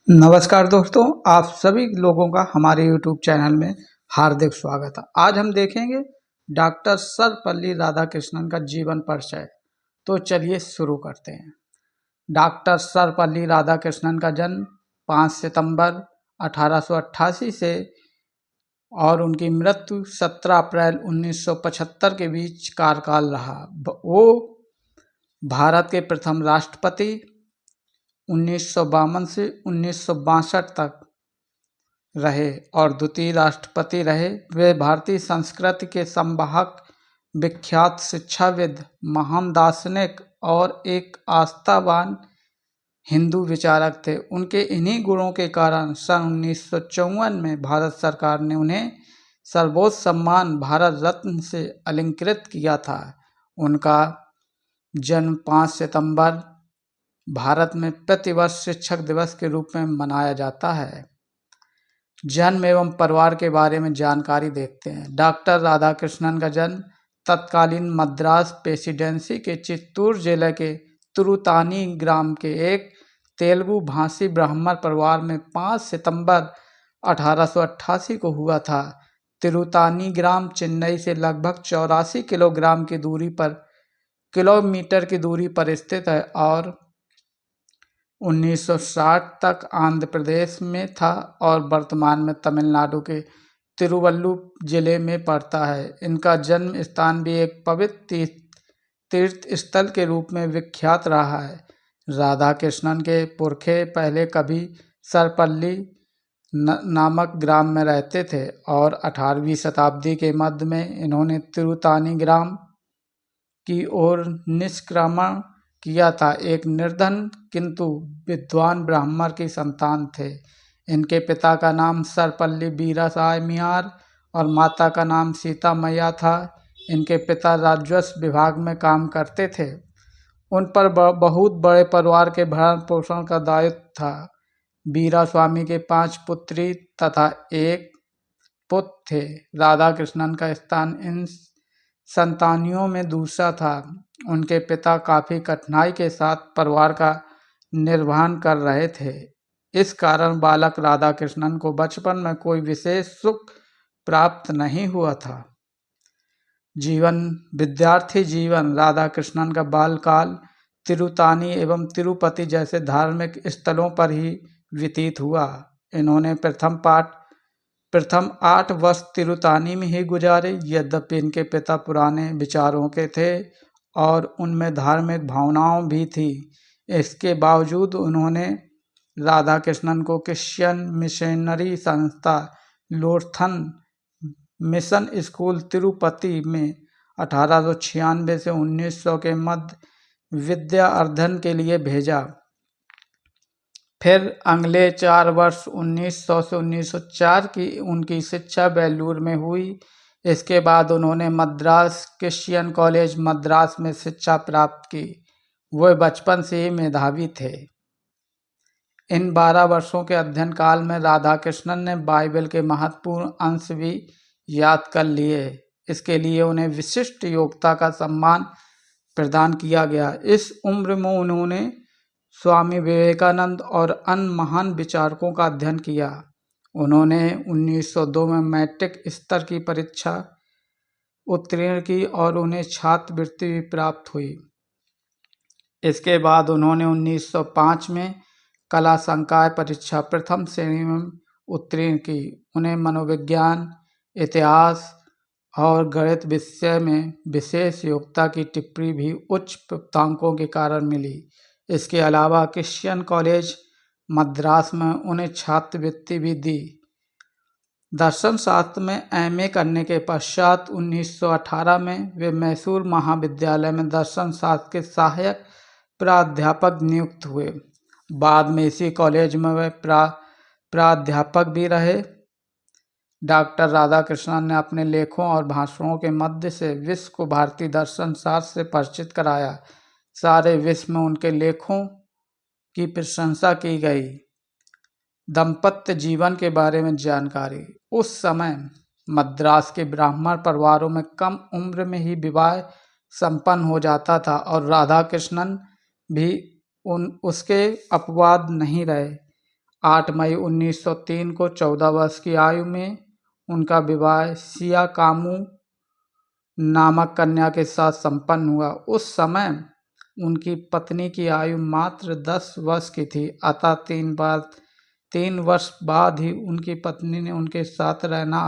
नमस्कार दोस्तों, आप सभी लोगों का हमारे YouTube चैनल में हार्दिक स्वागत है। आज हम देखेंगे डॉक्टर सर्वपल्ली राधाकृष्णन का जीवन परिचय। तो चलिए शुरू करते हैं। डॉक्टर सर्वपल्ली राधाकृष्णन का जन्म 5 सितंबर 1888 से और उनकी मृत्यु 17 अप्रैल 1975 के बीच कार्यकाल रहा। वो भारत के प्रथम राष्ट्रपति 1952 से 1962 तक रहे और द्वितीय राष्ट्रपति रहे। वे भारतीय संस्कृति के संवाहक, विख्यात शिक्षाविद, महान दार्शनिक और एक आस्थावान हिंदू विचारक थे। उनके इन्हीं गुणों के कारण सन 1954 में भारत सरकार ने उन्हें सर्वोच्च सम्मान भारत रत्न से अलंकृत किया था। उनका जन्म 5 सितंबर भारत में प्रतिवर्ष शिक्षक दिवस के रूप में मनाया जाता है। जन्म एवं परिवार के बारे में जानकारी देखते हैं। डॉक्टर राधाकृष्णन का जन्म तत्कालीन मद्रास प्रेसिडेंसी के चित्तूर जिले के तिरुतानी ग्राम के एक तेलुगु भाषी ब्राह्मण परिवार में 5 सितंबर 1888 को हुआ था। तिरुतानी ग्राम चेन्नई से लगभग 84 किलोमीटर की दूरी पर स्थित है और 1960 तक आंध्र प्रदेश में था और वर्तमान में तमिलनाडु के तिरुवल्लुर जिले में पड़ता है। इनका जन्म स्थान भी एक पवित्र तीर्थ स्थल के रूप में विख्यात रहा है। राधाकृष्णन के पुरखे पहले कभी सरपल्ली नामक ग्राम में रहते थे और 18वीं शताब्दी के मध्य में इन्होंने तिरुतानी ग्राम की ओर निष्क्रमण किया था। एक निर्धन किंतु विद्वान ब्राह्मण की संतान थे। इनके पिता का नाम सर्वपल्ली वीरासाय मियार और माता का नाम सीता मैया था। इनके पिता राजस्व विभाग में काम करते थे। उन पर बहुत बड़े परिवार के भरण पोषण का दायित्व था। वीरास्वामी के 5 पुत्री तथा एक पुत्र थे। राधाकृष्णन का स्थान इन संतानियों में दूसरा था। उनके पिता काफी कठिनाई के साथ परिवार का निर्वहन कर रहे थे। इस कारण बालक राधाकृष्णन को बचपन में कोई विशेष सुख प्राप्त नहीं हुआ था। विद्यार्थी जीवन। राधाकृष्णन का बालकाल तिरुतानी एवं तिरुपति जैसे धार्मिक स्थलों पर ही व्यतीत हुआ। इन्होंने प्रथम 8 वर्ष तिरुतानी में ही गुजारे। यद्यपि इनके पिता पुराने विचारों के थे और उनमें धार्मिक भावनाओं भी थी, इसके बावजूद उन्होंने राधाकृष्णन को क्रिश्चियन मिशनरी संस्था लोर्थन मिशन स्कूल तिरुपति में 1896 से 1900 के मध्य विद्या अध्ययन के लिए भेजा। फिर अगले 4 वर्ष 1900 से 1904 की उनकी शिक्षा बेलूर में हुई। इसके बाद उन्होंने मद्रास क्रिश्चियन कॉलेज मद्रास में शिक्षा प्राप्त की। वे बचपन से ही मेधावी थे। इन 12 वर्षों के अध्ययन काल में राधाकृष्णन ने बाइबल के महत्वपूर्ण अंश भी याद कर लिए। इसके लिए उन्हें विशिष्ट योग्यता का सम्मान प्रदान किया गया। इस उम्र में उन्होंने स्वामी विवेकानंद और अन्य महान विचारकों का अध्ययन किया। उन्होंने 1902 में मैट्रिक स्तर की परीक्षा उत्तीर्ण की और उन्हें छात्रवृत्ति भी प्राप्त हुई। इसके बाद उन्होंने 1905 में कला संकाय परीक्षा प्रथम श्रेणी में उत्तीर्ण की। उन्हें मनोविज्ञान, इतिहास और गणित विषय में विशेष योग्यता की टिप्पणी भी उच्च प्राप्तांकों के कारण मिली। इसके अलावा क्रिश्चियन कॉलेज मद्रास में उन्हें छात्रवृत्ति भी दी। दर्शन शास्त्र में एमए करने के पश्चात 1918 में वे मैसूर महाविद्यालय में दर्शन शास्त्र के सहायक प्राध्यापक नियुक्त हुए। बाद में इसी कॉलेज में वे प्राध्यापक भी रहे। डॉक्टर राधाकृष्णन ने अपने लेखों और भाषणों के मध्य से विश्व को भारतीय दर्शन शास्त्र से परिचित कराया। सारे विश्व में उनके लेखों की प्रशंसा की गई। दाम्पत्य जीवन के बारे में जानकारी। उस समय मद्रास के ब्राह्मण परिवारों में कम उम्र में ही विवाह संपन्न हो जाता था और राधाकृष्णन भी उसके अपवाद नहीं रहे। 8 मई 1903 को 14 वर्ष की आयु में उनका विवाह सिया कामू नामक कन्या के साथ संपन्न हुआ। उस समय उनकी पत्नी की आयु मात्र 10 वर्ष की थी, अतः 3 वर्ष बाद ही उनकी पत्नी ने उनके साथ रहना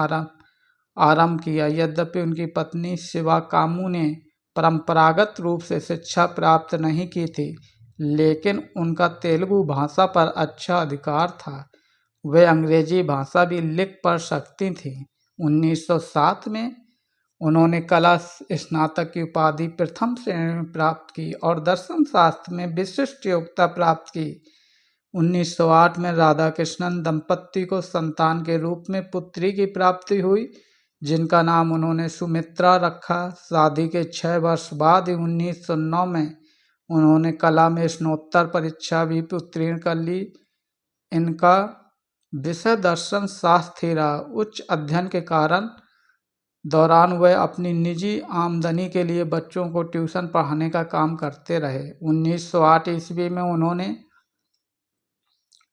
आरंभ किया। यद्यपि उनकी पत्नी शिवा कामू ने परंपरागत रूप से शिक्षा प्राप्त नहीं की थी, लेकिन उनका तेलुगु भाषा पर अच्छा अधिकार था। वे अंग्रेजी भाषा भी लिख पढ़ सकती थीं। 1907 में उन्होंने कला स्नातक की उपाधि प्रथम श्रेणी में प्राप्त की और दर्शन शास्त्र में विशिष्ट योग्यता प्राप्त की। 1908 में राधा कृष्णन दंपत्ति को संतान के रूप में पुत्री की प्राप्ति हुई, जिनका नाम उन्होंने सुमित्रा रखा। शादी के 6 वर्ष बाद ही 1909 में उन्होंने कला में स्नातकोत्तर परीक्षा भी उत्तीर्ण कर ली। इनका विषय दर्शन शास्त्र ही रहा। उच्च अध्ययन के दौरान वह अपनी निजी आमदनी के लिए बच्चों को ट्यूशन पढ़ाने का काम करते रहे। 1908 ईस्वी में उन्होंने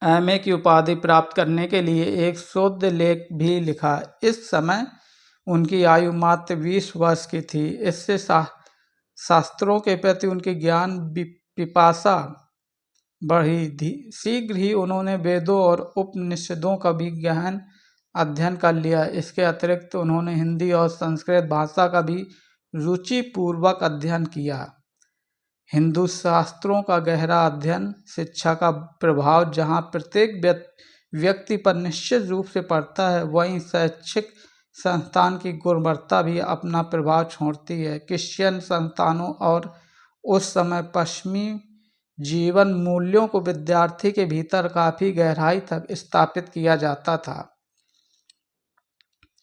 एमए की उपाधि प्राप्त करने के लिए एक शोध लेख भी लिखा। इस समय उनकी आयु मात्र 20 वर्ष की थी। इससे शास्त्रों के प्रति उनकी ज्ञान पिपासा बढ़ी। शीघ्र ही उन्होंने वेदों और उपनिषदों का भी गहन अध्ययन कर लिया। इसके अतिरिक्त उन्होंने हिंदी और संस्कृत भाषा का भी रुचिपूर्वक अध्ययन किया। हिंदू शास्त्रों का गहरा अध्ययन शिक्षा का प्रभाव जहाँ प्रत्येक व्यक्ति पर निश्चित रूप से पड़ता है, वहीं शैक्षिक संस्थान की गुणवत्ता भी अपना प्रभाव छोड़ती है। क्रिश्चियन संस्थानों और उस समय पश्चिमी जीवन मूल्यों को विद्यार्थी के भीतर काफी गहराई तक स्थापित किया जाता था।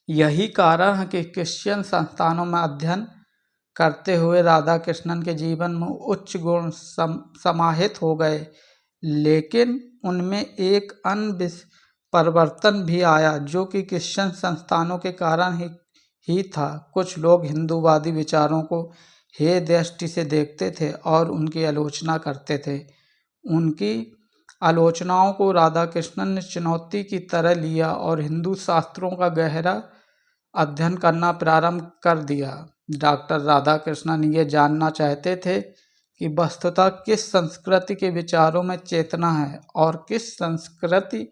यही कारण है कि क्रिश्चियन संस्थानों में अध्ययन करते हुए राधा कृष्णन के जीवन में उच्च गुण समाहित हो गए, लेकिन उनमें एक अन्य परिवर्तन भी आया जो कि क्रिश्चियन संस्थानों के कारण ही था। कुछ लोग हिंदूवादी विचारों को हे दृष्टि से देखते थे और उनकी आलोचना करते थे। उनकी आलोचनाओं को राधा कृष्णन ने चुनौती की तरह लिया और हिंदू शास्त्रों का गहरा अध्ययन करना प्रारंभ कर दिया। डॉक्टर राधा कृष्णन ये जानना चाहते थे कि वस्तुतः किस संस्कृति के विचारों में चेतना है और किस संस्कृति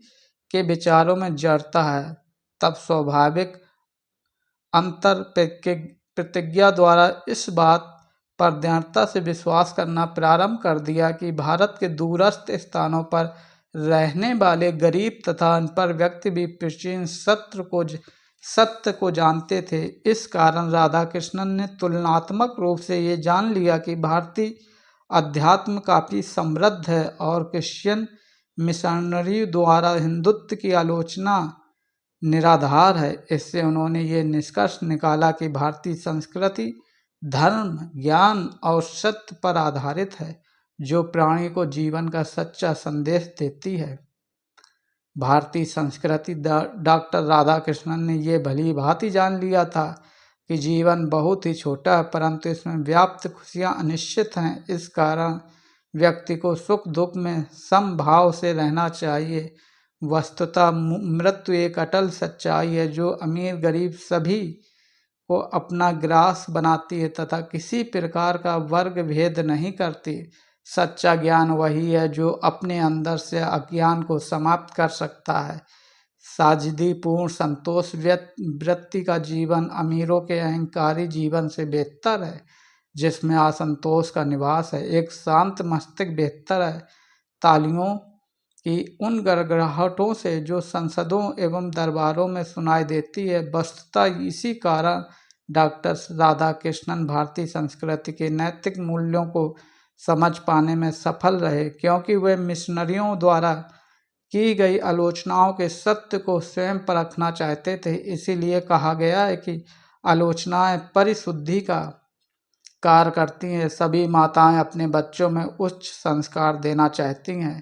के विचारों में जड़ता है। तब स्वाभाविक अंतर प्रतिज्ञा द्वारा इस बात पर दृढ़ता से विश्वास करना प्रारंभ कर दिया कि भारत के दूरस्थ स्थानों पर रहने वाले गरीब तथा अनपढ़ व्यक्ति भी प्राचीन सत्य को जानते थे। इस कारण राधा कृष्णन ने तुलनात्मक रूप से ये जान लिया कि भारतीय अध्यात्म काफी समृद्ध है और क्रिश्चियन मिशनरी द्वारा हिंदुत्व की आलोचना निराधार है। इससे उन्होंने ये निष्कर्ष निकाला कि भारतीय संस्कृति धर्म, ज्ञान और सत्य पर आधारित है, जो प्राणी को जीवन का सच्चा संदेश देती है। भारतीय संस्कृति डॉक्टर राधा कृष्णन ने ये भली भांति जान लिया था कि जीवन बहुत ही छोटा है, परंतु इसमें व्याप्त खुशियाँ अनिश्चित हैं। इस कारण व्यक्ति को सुख दुख में समभाव से रहना चाहिए। वस्तुतः मृत्यु एक अटल सच्चाई है जो अमीर गरीब सभी को अपना ग्रास बनाती है तथा किसी प्रकार का वर्ग भेद नहीं करती। सच्चा ज्ञान वही है जो अपने अंदर से अज्ञान को समाप्त कर सकता है। साजिदीपूर्ण संतोष वृत्ति का जीवन अमीरों के अहंकारी जीवन से बेहतर है, जिसमें असंतोष का निवास है। एक शांत मस्तिष्क बेहतर है तालियों की उन गड़गड़ाहटों से जो संसदों एवं दरबारों में सुनाई देती है। वस्तुतः इसी कारण डॉक्टर राधा कृष्णन भारतीय संस्कृति के नैतिक मूल्यों को समझ पाने में सफल रहे, क्योंकि वे मिशनरियों द्वारा की गई आलोचनाओं के सत्य को स्वयं परखना चाहते थे। इसीलिए कहा गया है कि आलोचनाएं परिशुद्धि का कार्य करती हैं। सभी माताएं अपने बच्चों में उच्च संस्कार देना चाहती हैं।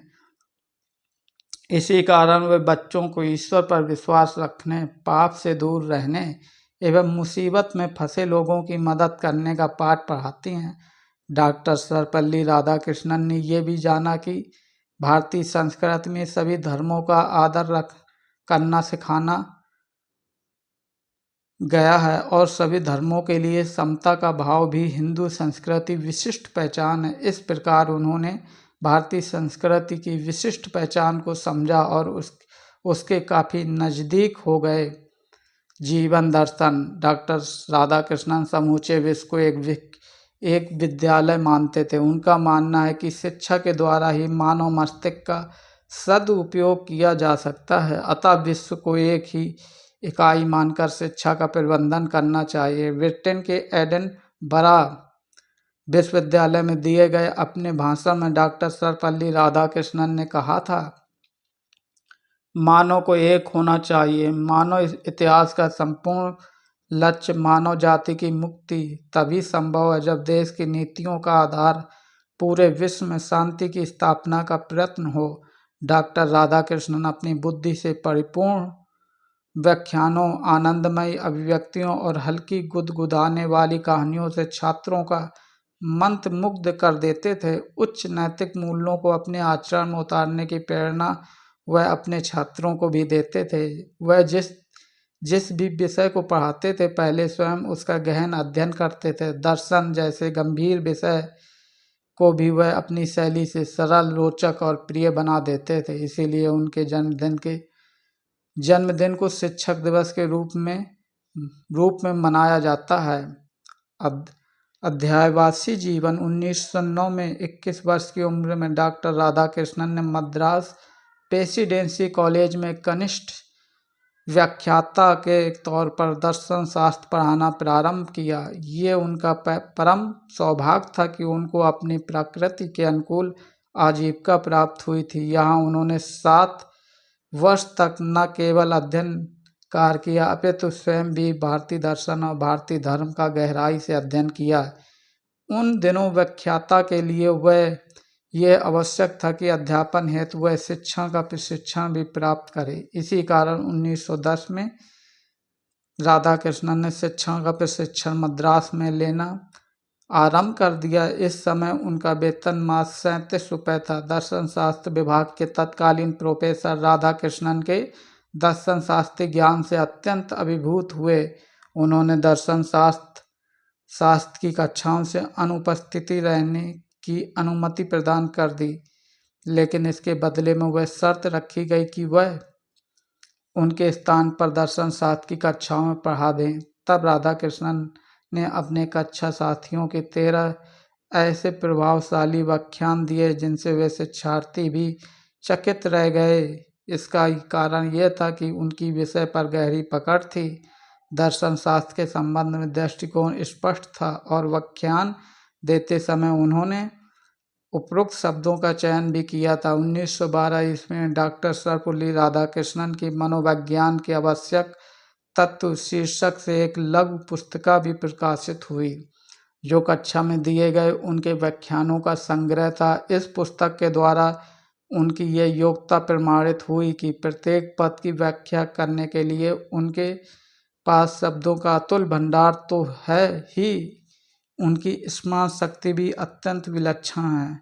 इसी कारण वे बच्चों को ईश्वर पर विश्वास रखने, पाप से दूर रहने एवं मुसीबत में फंसे लोगों की मदद करने का पाठ पढ़ाती हैं। डॉक्टर सर्वपल्ली राधाकृष्णन ने यह भी जाना कि भारतीय संस्कृति में सभी धर्मों का आदर करना सिखाना गया है और सभी धर्मों के लिए समता का भाव भी हिंदू संस्कृति विशिष्ट पहचान है। इस प्रकार उन्होंने भारतीय संस्कृति की विशिष्ट पहचान को समझा और उसके काफ़ी नज़दीक हो गए। जीवन दर्शन। डॉक्टर राधाकृष्णन समूचे विश्व को एक विद्यालय मानते थे। उनका मानना है कि शिक्षा के द्वारा ही मानव मस्तिष्क का सदुपयोग किया जा सकता है, अतः विश्व को एक ही इकाई मानकर शिक्षा का प्रबंधन करना चाहिए। ब्रिटेन के एडिनबरा विश्वविद्यालय में दिए गए अपने भाषण में डॉक्टर सर्वपल्ली राधाकृष्णन ने कहा था, मानव को एक होना चाहिए। मानव इतिहास का संपूर्ण लक्ष्य मानव जाति की मुक्ति तभी संभव है जब देश की नीतियों का आधार पूरे विश्व में शांति की स्थापना का प्रयत्न हो। डॉक्टर राधाकृष्णन अपनी बुद्धि से परिपूर्ण व्याख्यानों, आनंदमयी अभिव्यक्तियों और हल्की गुदगुदाने वाली कहानियों से छात्रों का मंत्रमुग्ध कर देते थे। उच्च नैतिक मूल्यों को अपने आचरण में उतारने की प्रेरणा वह अपने छात्रों को भी देते थे। वह जिस भी विषय को पढ़ाते थे पहले स्वयं उसका गहन अध्ययन करते थे। दर्शन जैसे गंभीर विषय को भी वह अपनी शैली से सरल, रोचक और प्रिय बना देते थे। इसीलिए उनके जन्मदिन को शिक्षक दिवस के रूप में मनाया जाता है। अध्यायवासी जीवन। 1909 में 21 वर्ष की उम्र में डॉक्टर राधाकृष्णन ने मद्रास प्रेसिडेंसी कॉलेज में कनिष्ठ व्याख्याता के तौर पर दर्शन शास्त्र पढ़ाना प्रारंभ किया। ये उनका परम सौभाग्य था कि उनको अपनी प्रकृति के अनुकूल आजीविका प्राप्त हुई थी। यहाँ उन्होंने 7 वर्ष तक न केवल अध्ययन कार्य किया अपितु स्वयं भी भारतीय दर्शन और भारतीय धर्म का गहराई से अध्ययन किया। उन दिनों व्याख्याता के लिए यह आवश्यक था कि अध्यापन हेतु वह शिक्षा का प्रशिक्षण भी प्राप्त करे। इसी कारण 1910 में राधाकृष्णन ने शिक्षा का प्रशिक्षण मद्रास में लेना आरंभ कर दिया। इस समय उनका वेतन मास 37 रुपये था। दर्शन शास्त्र विभाग के तत्कालीन प्रोफेसर राधाकृष्णन के दर्शन शास्त्री ज्ञान से अत्यंत अभिभूत हुए। उन्होंने दर्शन शास्त्र की कक्षाओं से अनुपस्थिति रहने की अनुमति प्रदान कर दी, लेकिन इसके बदले में वह शर्त रखी गई कि वह उनके स्थान पर दर्शन शास्त्र की कक्षाओं में पढ़ा दें। तब राधाकृष्णन ने अपने कक्षा साथियों के 13 ऐसे प्रभावशाली व्याख्यान दिए जिनसे वे शिक्षार्थी भी चकित रह गए। इसका कारण यह था कि उनकी विषय पर गहरी पकड़ थी, दर्शन शास्त्र के संबंध में दृष्टिकोण स्पष्ट था और व्याख्यान देते समय उन्होंने उपरोक्त शब्दों का चयन भी किया था। 1912 ईस्वी में डॉक्टर सर्वपल्ली राधाकृष्णन की मनोविज्ञान के आवश्यक तत्व शीर्षक से एक लघु पुस्तिका भी प्रकाशित हुई, जो कक्षा में दिए गए उनके व्याख्यानों का संग्रह था। इस पुस्तक के द्वारा उनकी यह योग्यता प्रमाणित हुई कि प्रत्येक पद की व्याख्या करने के लिए उनके पास शब्दों का अतुल भंडार तो है ही, उनकी स्मरण शक्ति भी अत्यंत विलक्षण है।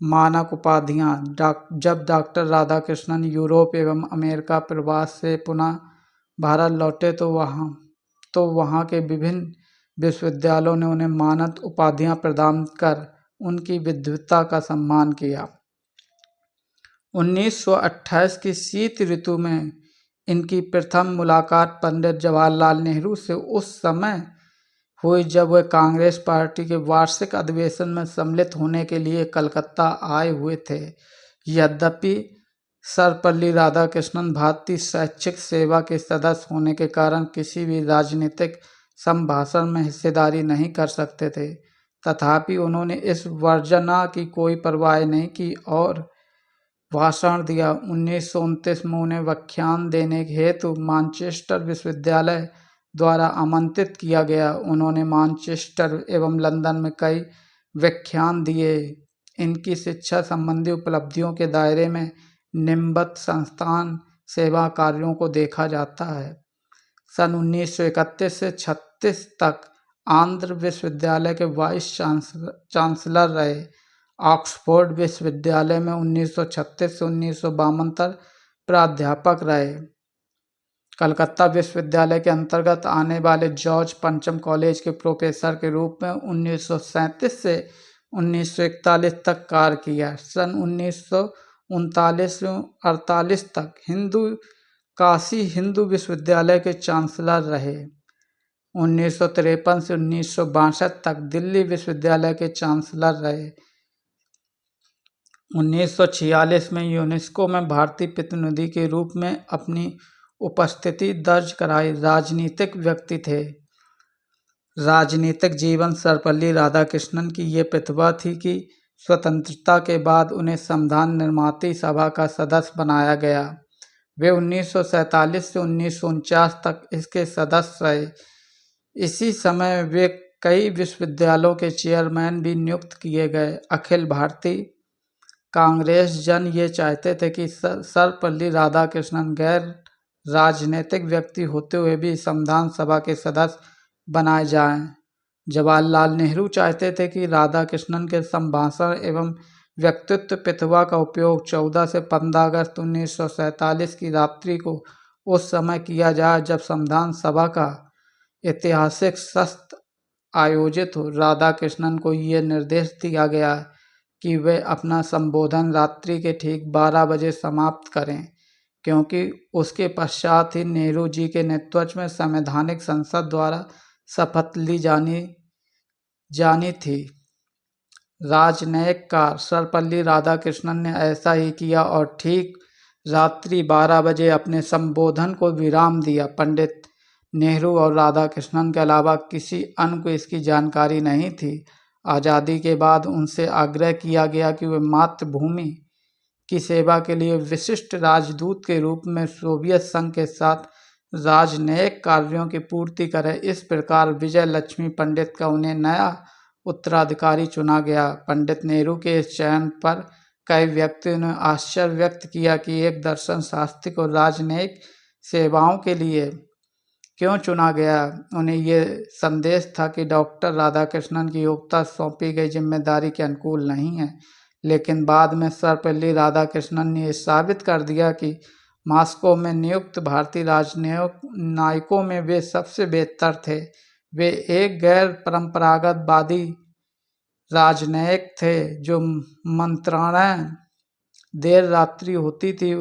मानक उपाधियाँ। जब डॉक्टर राधाकृष्णन यूरोप एवं अमेरिका प्रवास से पुनः भारत लौटे तो वहाँ के विभिन्न विश्वविद्यालयों ने उन्हें मानद उपाधियाँ प्रदान कर उनकी विद्वता का सम्मान किया। 1928 की शीत ऋतु में इनकी प्रथम मुलाकात पंडित जवाहरलाल नेहरू से उस समय हुई जब वे कांग्रेस पार्टी के वार्षिक अधिवेशन में सम्मिलित होने के लिए कलकत्ता आए हुए थे। यद्यपि सर्वपल्ली राधाकृष्णन भारतीय शैक्षिक सेवा के सदस्य होने के कारण किसी भी राजनीतिक संभाषण में हिस्सेदारी नहीं कर सकते थे, तथापि उन्होंने इस वर्जना की कोई परवाह नहीं की और भाषण दिया। 1929 में उन्हें व्याख्यान देने हेतु मैनचेस्टर विश्वविद्यालय द्वारा आमंत्रित किया गया। उन्होंने मैनचेस्टर एवं लंदन में कई व्याख्यान दिए। इनकी शिक्षा संबंधी उपलब्धियों के दायरे में निम्नवत संस्थान सेवा कार्यों को देखा जाता है। सन 1931 से 1936 तक आंध्र विश्वविद्यालय के वाइस चांसलर रहे। ऑक्सफोर्ड विश्वविद्यालय में 1936 से 1952 तक प्राध्यापक रहे। कलकत्ता विश्वविद्यालय के अंतर्गत आने वाले जॉर्ज पंचम कॉलेज के प्रोफेसर के रूप में 1937 से 1941 तक कार्य किया। सन 1939 से 1948 तक काशी हिंदू विश्वविद्यालय के चांसलर रहे। 1953 से 1962 तक दिल्ली विश्वविद्यालय के चांसलर रहे। 1946 में यूनेस्को में भारतीय प्रतिनिधि के रूप में अपनी उपस्थिति दर्ज कराई। राजनीतिक व्यक्ति थे। राजनीतिक जीवन सर्वपल्ली राधाकृष्णन की ये प्रतिभा थी कि स्वतंत्रता के बाद उन्हें संविधान निर्माती सभा का सदस्य बनाया गया। वे 1947 से 1949 तक इसके सदस्य रहे। इसी समय वे कई विश्वविद्यालयों के चेयरमैन भी नियुक्त किए गए। अखिल भारतीय कांग्रेस जन ये चाहते थे कि सर्वपल्ली राधाकृष्णन गैर राजनीतिक व्यक्ति होते हुए भी संविधान सभा के सदस्य बनाए जाएं। जवाहरलाल नेहरू चाहते थे कि राधाकृष्णन के संभाषण एवं व्यक्तित्व प्रतिभा का उपयोग 14 से 15 अगस्त 1947 की रात्रि को उस समय किया जाए जब संविधान सभा का ऐतिहासिक सत्र आयोजित हो। राधाकृष्णन को ये निर्देश दिया गया कि वे अपना संबोधन रात्रि के ठीक 12 बजे समाप्त करें, क्योंकि उसके पश्चात ही नेहरू जी के नेतृत्व में संवैधानिक संसद द्वारा शपथ ली जानी थी। राजनयिककार सर्वपल्ली राधाकृष्णन ने ऐसा ही किया और ठीक रात्रि 12 बजे अपने संबोधन को विराम दिया। पंडित नेहरू और राधाकृष्णन के अलावा किसी अन्य को इसकी जानकारी नहीं थी। आज़ादी के बाद उनसे आग्रह किया गया कि वे मातृभूमि की सेवा के लिए विशिष्ट राजदूत के रूप में सोवियत संघ के साथ राजनयिक कार्यों की पूर्ति करें। इस प्रकार विजय लक्ष्मी पंडित का उन्हें नया उत्तराधिकारी चुना गया। पंडित नेहरू के इस चयन पर कई व्यक्तियों ने आश्चर्य व्यक्त किया कि एक दर्शन शास्त्री को राजनयिक सेवाओं के लिए क्यों चुना गया। उन्हें ये संदेश था कि डॉक्टर राधाकृष्णन की योग्यता सौंपी गई जिम्मेदारी के अनुकूल नहीं है। लेकिन बाद में सर्वपल्ली राधाकृष्णन ने यह साबित कर दिया कि मॉस्को में नियुक्त भारतीय राजनयिकों में वे सबसे बेहतर थे। वे एक गैर परंपरागतवादी राजनयिक थे। जो मंत्रालय देर रात्रि होती थी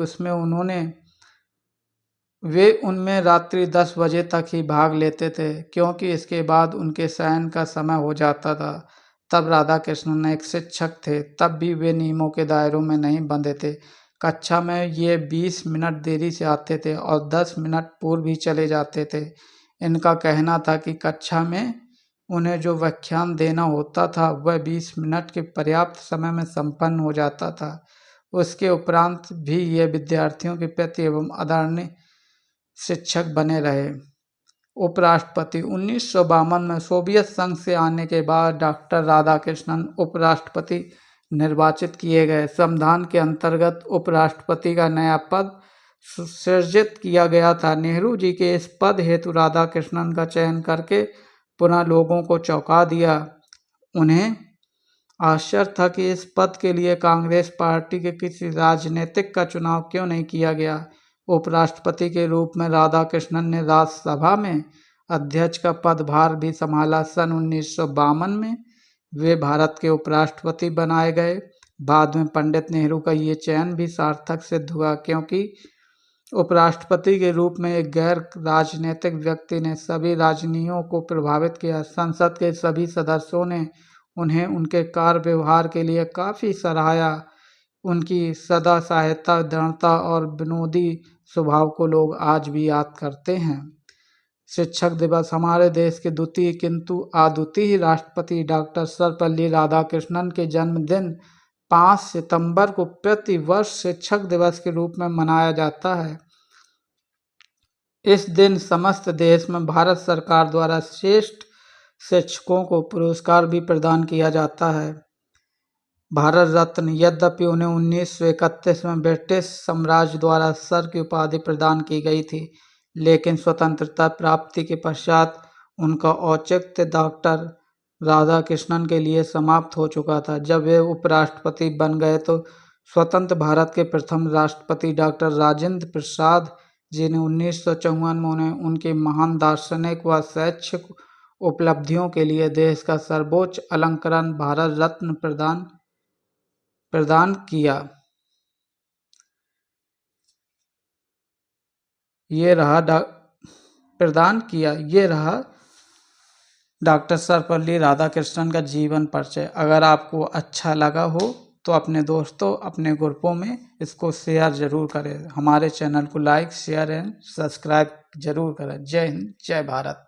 वे उनमें रात्रि 10 बजे तक ही भाग लेते थे, क्योंकि इसके बाद उनके शयन का समय हो जाता था। तब राधाकृष्णन एक शिक्षक थे, तब भी वे नियमों के दायरों में नहीं बंधे थे। कक्षा में ये 20 मिनट देरी से आते थे और 10 मिनट पूर्व भी चले जाते थे। इनका कहना था कि कक्षा में उन्हें जो व्याख्यान देना होता था वह 20 मिनट के पर्याप्त समय में संपन्न हो जाता था। उसके उपरांत भी ये विद्यार्थियों के प्रति एवं आदरणीय शिक्षक बने रहे। उपराष्ट्रपति 1952 में सोवियत संघ से आने के बाद डॉक्टर राधाकृष्णन उपराष्ट्रपति निर्वाचित किए गए। संविधान के अंतर्गत उपराष्ट्रपति का नया पद सृजित किया गया था। नेहरू जी के इस पद हेतु राधाकृष्णन का चयन करके पुनः लोगों को चौंका दिया। उन्हें आश्चर्य था कि इस पद के लिए कांग्रेस पार्टी के किसी राजनीतिक का चुनाव क्यों नहीं किया गया। उपराष्ट्रपति के रूप में राधाकृष्णन ने राज्यसभा में अध्यक्ष का पदभार भी संभाला। सन 1952 में वे भारत के उपराष्ट्रपति बनाए गए। बाद में पंडित नेहरू का ये चयन भी सार्थक सिद्ध हुआ, क्योंकि उपराष्ट्रपति के रूप में एक गैर राजनीतिक व्यक्ति ने सभी राजनीतियों को प्रभावित किया। संसद के सभी सदस्यों ने उन्हें उनके कार्य व्यवहार के लिए काफ़ी सराहा। उनकी सदा सहायता, दृढ़ता और विनोदी स्वभाव को लोग आज भी याद करते हैं। शिक्षक दिवस हमारे देश के द्वितीय किंतु अद्वितीय राष्ट्रपति डॉक्टर सर्वपल्ली राधाकृष्णन के जन्मदिन 5 सितंबर को प्रति वर्ष शिक्षक दिवस के रूप में मनाया जाता है। इस दिन समस्त देश में भारत सरकार द्वारा श्रेष्ठ शिक्षकों को पुरस्कार भी प्रदान किया जाता है। भारत रत्न, यद्यपि उन्हें 1931 में ब्रिटिश साम्राज्य द्वारा सर की उपाधि प्रदान की गई थी, लेकिन स्वतंत्रता प्राप्ति के पश्चात उनका औचित्य डॉक्टर राधा कृष्णन के लिए समाप्त हो चुका था। जब वे उपराष्ट्रपति बन गए तो स्वतंत्र भारत के प्रथम राष्ट्रपति डॉक्टर राजेंद्र प्रसाद जी ने 1954 में उन्हें उनकी महान दार्शनिक व शैक्षिक उपलब्धियों के लिए देश का सर्वोच्च अलंकरण भारत रत्न प्रदान किया। ये रहा डॉक्टर सर्वपल्ली राधाकृष्णन का जीवन परिचय। अगर आपको अच्छा लगा हो तो अपने दोस्तों, अपने ग्रुपों में इसको शेयर जरूर करें। हमारे चैनल को लाइक, शेयर एंड सब्सक्राइब जरूर करें। जय हिंद, जय भारत।